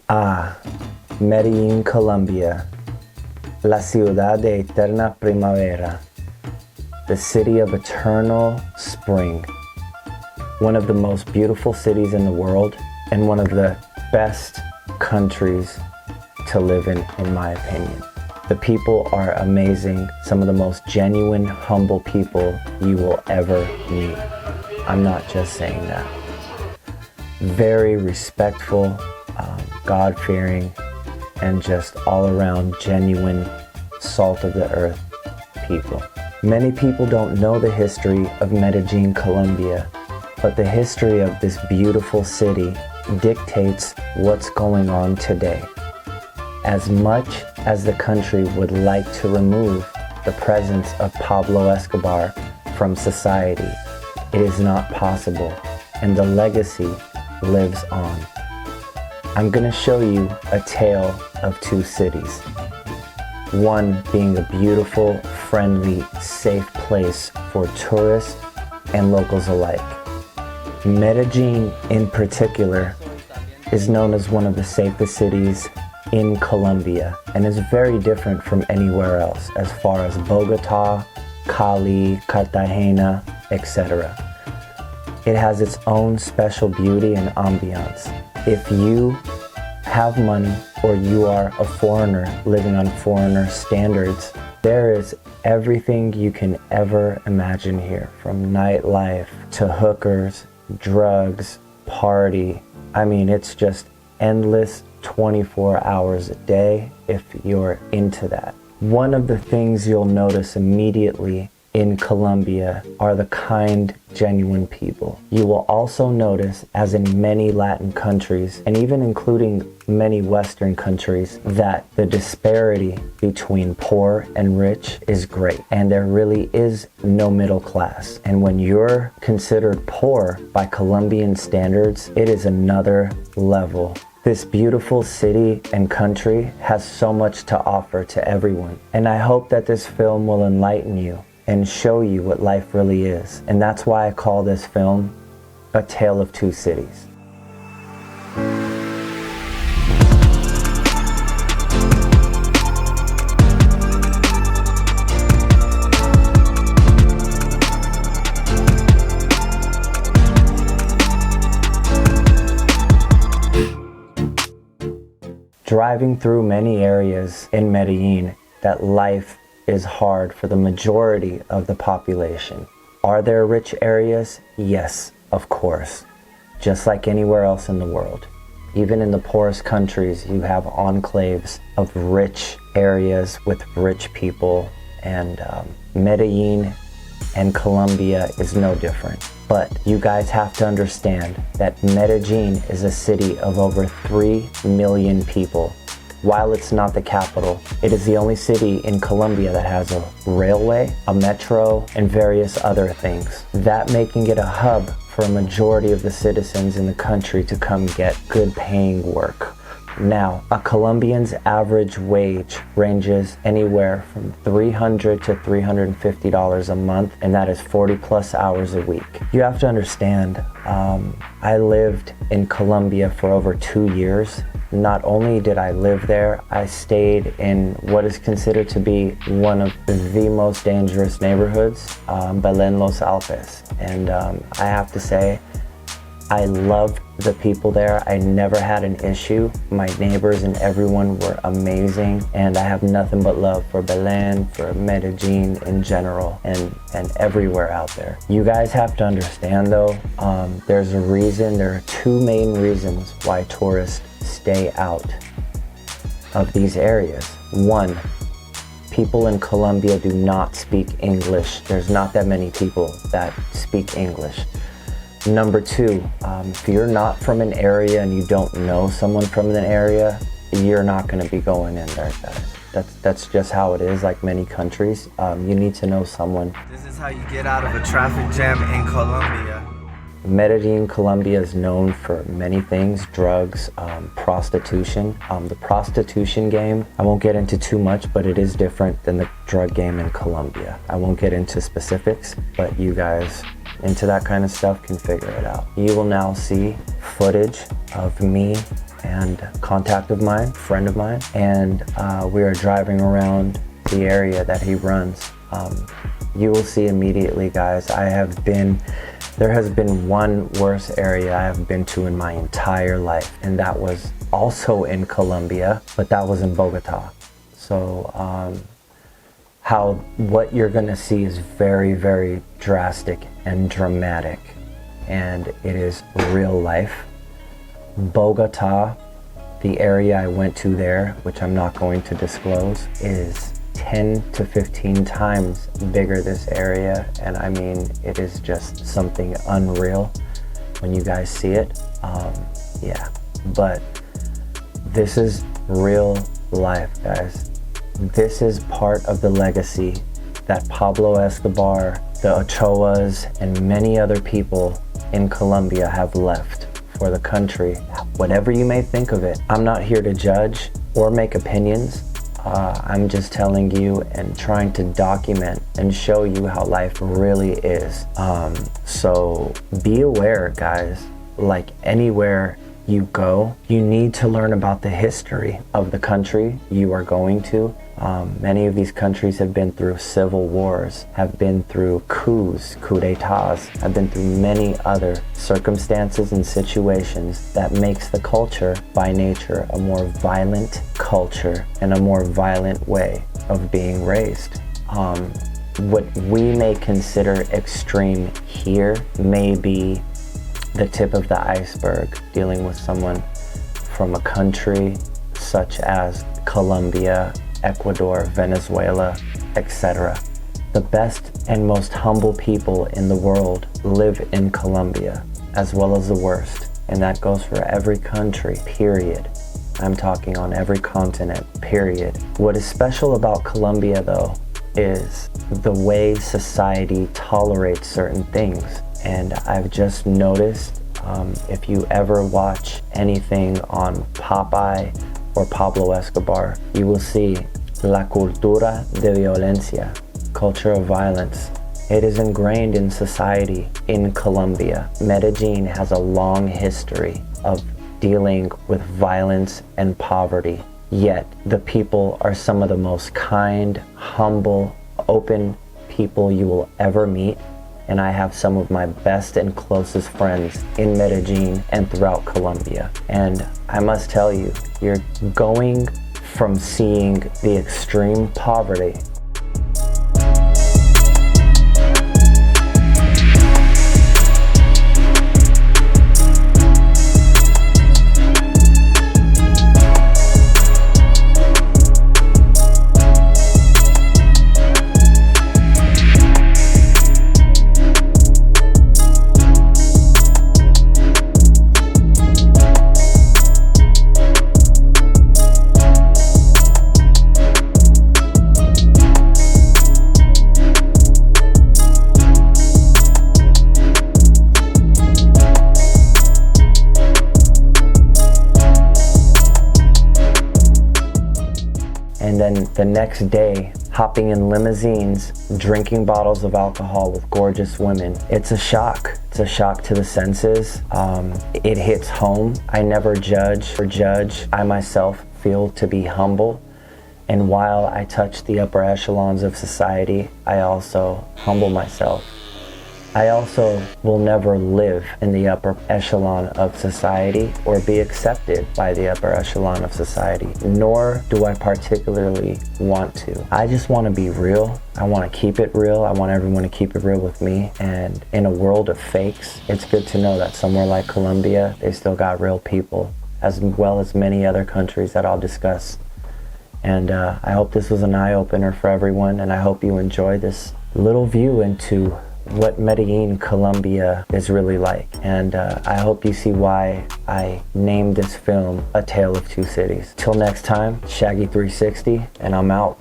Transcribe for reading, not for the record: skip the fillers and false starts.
Medellin, Colombia, la ciudad de eterna primavera, the city of eternal spring, one of the most beautiful cities in the world and one of the best countries to live in my opinion. The people are amazing, some of the most genuine, humble people you will ever meet. I'm not just saying that. Very respectful, God-fearing, and just all-around genuine, salt of the earth people. Many people don't know the history of Medellin, Colombia, but the history of this beautiful city dictates what's going on today. As much as the country would like to remove the presence of Pablo Escobar from society, it is not possible, and the legacy lives on. I'm going to show you a tale of two cities. One being a beautiful, friendly, safe place for tourists and locals alike. Medellin in particular is known as one of the safest cities in Colombia and is very different from anywhere else as far as Bogota, Cali, Cartagena, etc. It has its own special beauty and ambiance. If you have money or you are a foreigner living on foreigner standards, there is everything you can ever imagine here, from nightlife to hookers, drugs, party. I mean, it's just endless 24 hours a day if you're into that. One of the things you'll notice immediately in Colombia are the kind, genuine people. You will also notice, as in many Latin countries, and even including many Western countries, that the disparity between poor and rich is great, and there really is no middle class. And when you're considered poor by Colombian standards, it is another level. This beautiful city and country has so much to offer to everyone, and I hope that this film will enlighten you and show you what life really is. And that's why I call this film A Tale of Two Cities. Driving through many areas in Medellin, that life is hard for the majority of the population. Are there rich areas? Yes, of course. Just like anywhere else in the world. Even in the poorest countries, you have enclaves of rich areas with rich people, and Medellin and Colombia is no different. But you guys have to understand that Medellin is a city of over 3 million people. While it's not the capital, it is the only city in Colombia that has a railway, a metro, and various other things, that making it a hub for a majority of the citizens in the country to come get good paying work. Now, a Colombian's average wage ranges anywhere from $300 to $350 a month, and that is 40 plus hours a week. You have to understand, I lived in Colombia for over 2 years. Not only did I live there, I stayed in what is considered to be one of the most dangerous neighborhoods, Belén Los Alpes. And I have to say, I loved the people there. I never had an issue. My neighbors and everyone were amazing, and I have nothing but love for Belén, for Medellin in general, and everywhere out there. You guys have to understand though, there's a reason, there are two main reasons why tourists stay out of these areas. One, people in Colombia do not speak English. There's not that many people that speak English. Number two, if you're not from an area and you don't know someone from an area, you're not going to be going in there, guys. That's just how it is, like many countries. You need to know someone. This is how you get out of a traffic jam in Colombia. Medellin, Colombia is known for many things: drugs, prostitution. The prostitution game, I won't get into too much, but it is different than the drug game in Colombia. I won't get into specifics, but you guys into that kind of stuff can figure it out. You will now see footage of me and contact of mine, friend of mine, and we are driving around the area that he runs. You will see immediately, guys, there has been one worse area I have been to in my entire life, and that was also in Colombia, but that was in Bogota. So what you're gonna see is very, very drastic and dramatic, and it is real life. Bogota, the area I went to there, which I'm not going to disclose, is 10 to 15 times bigger, this area, and I mean, it is just something unreal when you guys see it. Yeah, but this is real life, guys. This is part of the legacy that Pablo Escobar, the Ochoas, and many other people in Colombia have left for the country. Whatever you may think of it, I'm not here to judge or make opinions. I'm just telling you and trying to document and show you how life really is. So be aware, guys. Like anywhere you go, you need to learn about the history of the country you are going to. Many of these countries have been through civil wars, have been through coups, coup d'etats, have been through many other circumstances and situations that makes the culture by nature a more violent culture and a more violent way of being raised. What we may consider extreme here may be the tip of the iceberg, dealing with someone from a country such as Colombia, Ecuador, Venezuela, etc. The best and most humble people in the world live in Colombia, as well as the worst, and that goes for every country, period. I'm talking on every continent, period. What is special about Colombia, though, is the way society tolerates certain things. And I've just noticed, if you ever watch anything on Popeye or Pablo Escobar, you will see la cultura de violencia, culture of violence. It is ingrained in society in Colombia. Medellin has a long history of dealing with violence and poverty, yet the people are some of the most kind, humble, open people you will ever meet. And I have some of my best and closest friends in Medellin and throughout Colombia. And I must tell you, you're going from seeing the extreme poverty and then the next day hopping in limousines, drinking bottles of alcohol with gorgeous women. It's a shock. It's a shock to the senses. It hits home. I never judge or judge. I myself feel to be humble. And while I touch the upper echelons of society, I also humble myself. I also will never live in the upper echelon of society or be accepted by the upper echelon of society, nor do I particularly want to. I just want to be real. I want to keep it real. I want everyone to keep it real with me. And in a world of fakes, it's good to know that somewhere like Colombia, they still got real people, as well as many other countries that I'll discuss. And I hope this was an eye-opener for everyone, and I hope you enjoyed this little view into what Medellin, Colombia is really like. And I hope you see why I named this film A Tale of Two Cities. Till next time, Shaggy 360, and I'm out.